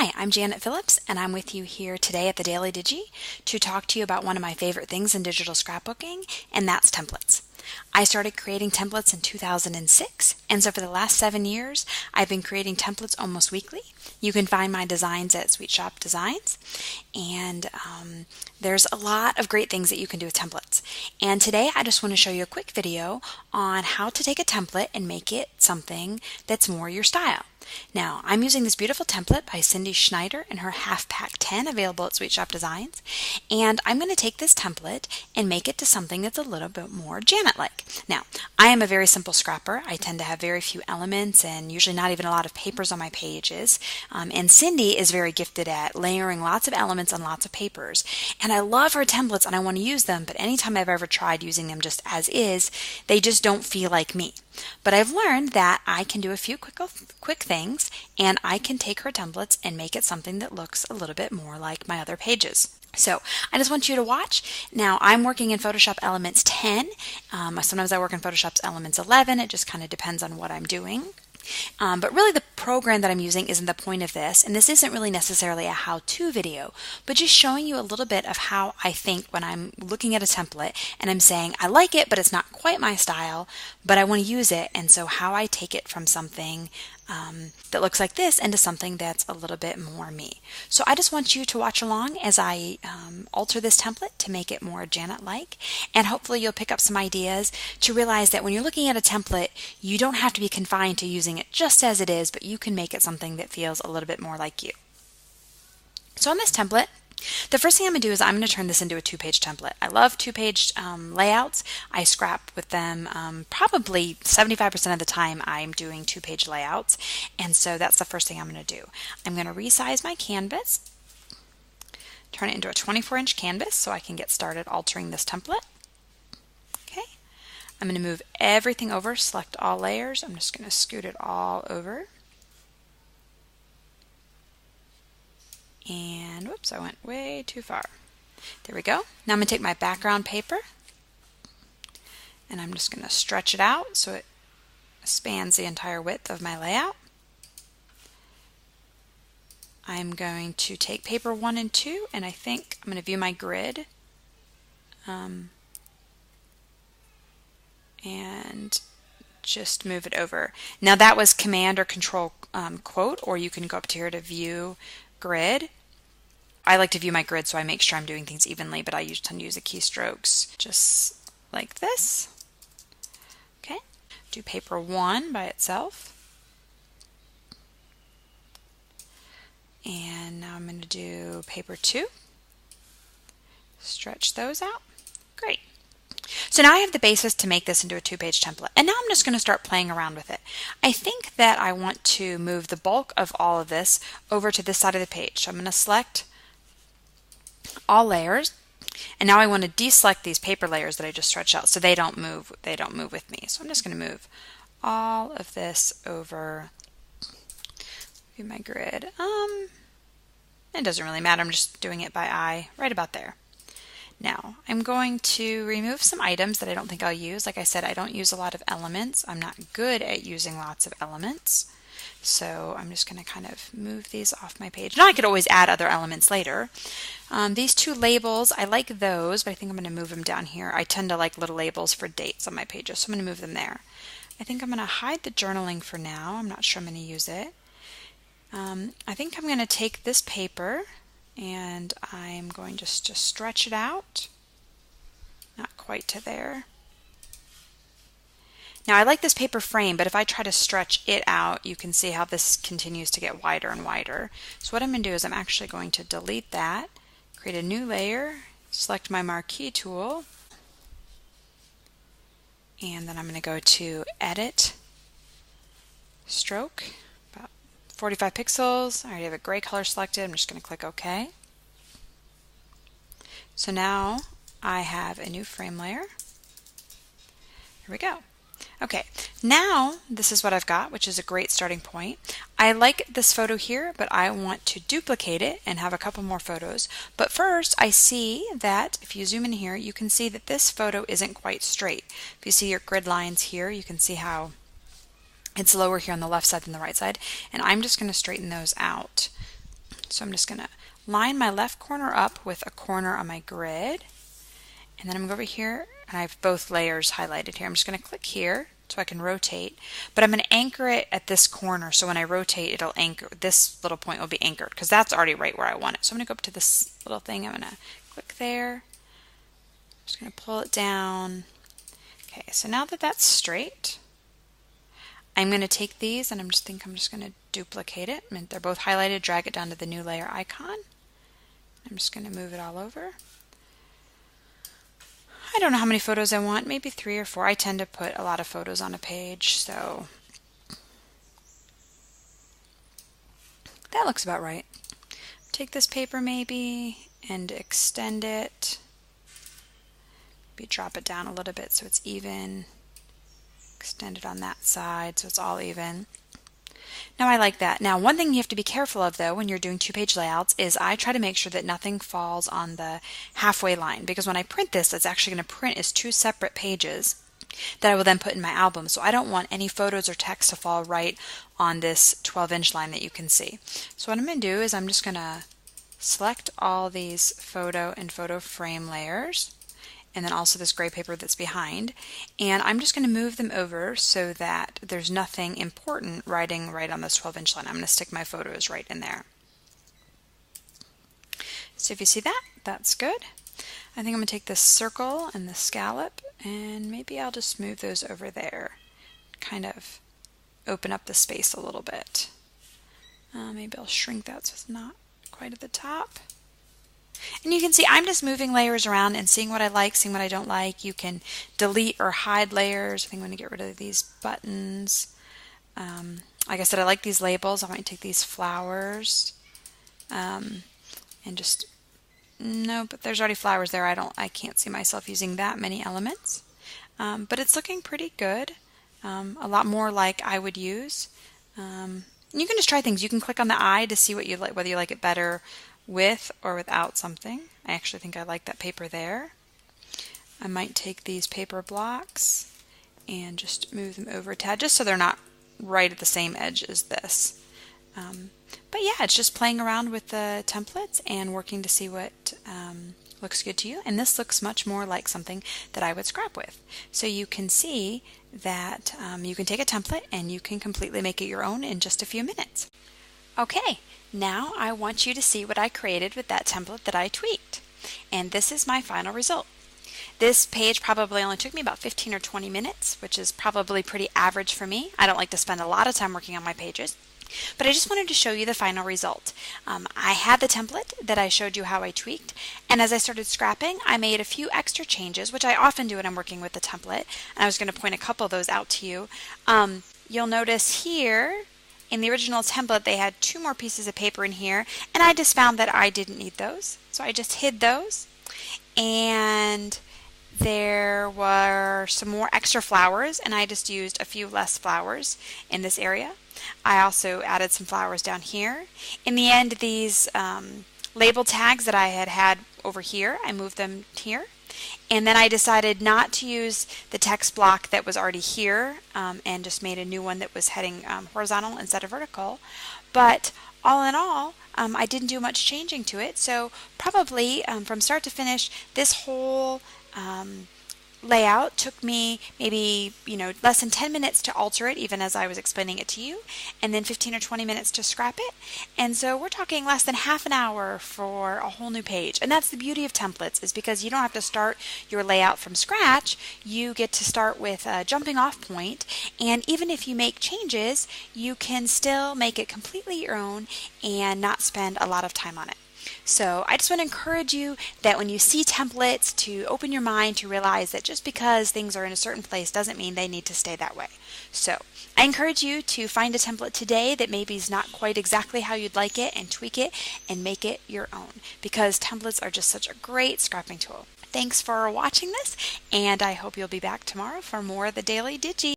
Hi, I'm Janet Phillips, and I'm with you here today at the Daily Digi to talk to you about one of my favorite things in digital scrapbooking, and that's templates. I started creating templates in 2006, and so for the last 7 years, I've been creating templates almost weekly. You can find my designs at Sweet Shop Designs, and there's a lot of great things that you can do with templates. And today, I just want to show you a quick video on how to take a template and make it something that's more your style. Now, I'm using this beautiful template by Cindy Schneider and her Half Pack 10 available at Sweet Shop Designs. And I'm going to take this template and make it to something that's a little bit more Janet-like. Now, I am a very simple scrapper. I tend to have very few elements and usually not even a lot of papers on my pages. And Cindy is very gifted at layering lots of elements on lots of papers. And I love her templates and I want to use them, but anytime I've ever tried using them just as is, they just don't feel like me. But I've learned that I can do a few quick things, and I can take her templates and make it something that looks a little bit more like my other pages. So I just want you to watch. Now I'm working in Photoshop Elements 10. Sometimes I work in Photoshop's Elements 11. It just kind of depends on what I'm doing. But really the program that I'm using isn't the point of this, and this isn't really necessarily a how-to video, but just showing you a little bit of how I think when I'm looking at a template and I'm saying I like it, but it's not quite my style, but I want to use it, and so how I take it from something that looks like this into something that's a little bit more me. So I just want you to watch along as I alter this template to make it more Janet-like, and hopefully you'll pick up some ideas to realize that when you're looking at a template, you don't have to be confined to using it just as it is, but you can make it something that feels a little bit more like you. So on this template, the first thing I'm going to do is I'm going to turn this into a two-page template. I love two-page layouts. I scrap with them probably 75% of the time I'm doing two-page layouts, and so that's the first thing I'm going to do. I'm going to resize my canvas, turn it into a 24-inch canvas so I can get started altering this template. Okay, I'm going to move everything over, select all layers. I'm just going to scoot it all over. And whoops, I went way too far. There we go. Now I'm going to take my background paper and I'm just going to stretch it out so it spans the entire width of my layout. I'm going to take paper 1 and 2, and I think I'm going to view my grid and just move it over. Now that was Command or Control quote, or you can go up to here to view grid. I like to view my grid so I make sure I'm doing things evenly, but I tend to use the keystrokes just like this. Okay, do paper 1 by itself. And now I'm going to do paper 2. Stretch those out. Great. So now I have the basis to make this into a two-page template, and now I'm just going to start playing around with it. I think that I want to move the bulk of all of this over to this side of the page. So I'm going to select all layers, and now I want to deselect these paper layers that I just stretched out so they don't move with me. So I'm just going to move all of this over. View my grid. It doesn't really matter. I'm just doing it by eye, right about there. Now, I'm going to remove some items that I don't think I'll use. Like I said, I don't use a lot of elements. I'm not good at using lots of elements. So I'm just going to kind of move these off my page. Now I could always add other elements later. These two labels, I like those, but I think I'm going to move them down here. I tend to like little labels for dates on my pages, so I'm going to move them there. I think I'm going to hide the journaling for now. I'm not sure I'm going to use it. I think I'm going to take this paper and I'm going just to stretch it out, not quite to there. Now I like this paper frame, but if I try to stretch it out, you can see how this continues to get wider and wider. So what I'm going to do is I'm actually going to delete that, create a new layer, select my marquee tool, and then I'm going to go to Edit, Stroke, 45 pixels. I already have a gray color selected. I'm just going to click OK. So now I have a new frame layer. Here we go. Okay, now this is what I've got, which is a great starting point. I like this photo here, but I want to duplicate it and have a couple more photos. But first, I see that if you zoom in here, you can see that this photo isn't quite straight. If you see your grid lines here, you can see how it's lower here on the left side than the right side, and I'm just going to straighten those out. So I'm just going to line my left corner up with a corner on my grid. And then I'm going to go over here, and I have both layers highlighted here. I'm just going to click here so I can rotate, but I'm going to anchor it at this corner, so when I rotate it'll anchor, this little point will be anchored because that's already right where I want it. So I'm going to go up to this little thing, I'm going to click there, I'm just going to pull it down. Okay, so now that that's straight, I'm going to take these and I'm just going to duplicate it. I mean, they're both highlighted, drag it down to the new layer icon. I'm just going to move it all over. I don't know how many photos I want, maybe 3 or 4. I tend to put a lot of photos on a page, so that looks about right. Take this paper maybe and extend it. Maybe drop it down a little bit so it's even. Extend it on that side so it's all even. Now I like that. Now one thing you have to be careful of though when you're doing 2-page layouts is I try to make sure that nothing falls on the halfway line, because when I print this, it's actually going to print as 2 separate pages that I will then put in my album. So I don't want any photos or text to fall right on this 12-inch line that you can see. So what I'm going to do is I'm just going to select all these photo and photo frame layers, and then also this gray paper that's behind, and I'm just going to move them over so that there's nothing important writing right on this 12-inch line. I'm going to stick my photos right in there. So if you see that, that's good. I think I'm going to take this circle and the scallop, and maybe I'll just move those over there, kind of open up the space a little bit. Maybe I'll shrink that so it's not quite at the top. And you can see I'm just moving layers around and seeing what I like, seeing what I don't like. You can delete or hide layers. I think I'm going to get rid of these buttons. Like I said, I like these labels. I might take these flowers and just, no, but there's already flowers there. I can't see myself using that many elements. But it's looking pretty good. A lot more like I would use. You can just try things. You can click on the eye to see what you like, whether you like it better with or without something. I actually think I like that paper there. I might take these paper blocks and just move them over a tad just so they're not right at the same edge as this. But yeah, it's just playing around with the templates and working to see what looks good to you. And this looks much more like something that I would scrap with. So you can see that you can take a template and you can completely make it your own in just a few minutes. Okay, now I want you to see what I created with that template that I tweaked. And this is my final result. This page probably only took me about 15 or 20 minutes, which is probably pretty average for me. I don't like to spend a lot of time working on my pages. But I just wanted to show you the final result. I had the template that I showed you how I tweaked, and as I started scrapping, I made a few extra changes, which I often do when I'm working with the template, and I was going to point a couple of those out to you. You'll notice here, in the original template, they had 2 more pieces of paper in here, and I just found that I didn't need those, so I just hid those, and there were some more extra flowers, and I just used a few less flowers in this area. I also added some flowers down here. In the end, these label tags that I had over here, I moved them here. And then I decided not to use the text block that was already here and just made a new one that was heading horizontal instead of vertical. But all in all, I didn't do much changing to it. So probably from start to finish, this whole layout took me maybe less than 10 minutes to alter it, even as I was explaining it to you, and then 15 or 20 minutes to scrap it. And so we're talking less than half an hour for a whole new page. And that's the beauty of templates, is because you don't have to start your layout from scratch. You get to start with a jumping off point, and even if you make changes, you can still make it completely your own and not spend a lot of time on it. So I just want to encourage you that when you see templates, to open your mind to realize that just because things are in a certain place doesn't mean they need to stay that way. So I encourage you to find a template today that maybe is not quite exactly how you'd like it, and tweak it and make it your own, because templates are just such a great scrapping tool. Thanks for watching this, and I hope you'll be back tomorrow for more of the Daily Digi.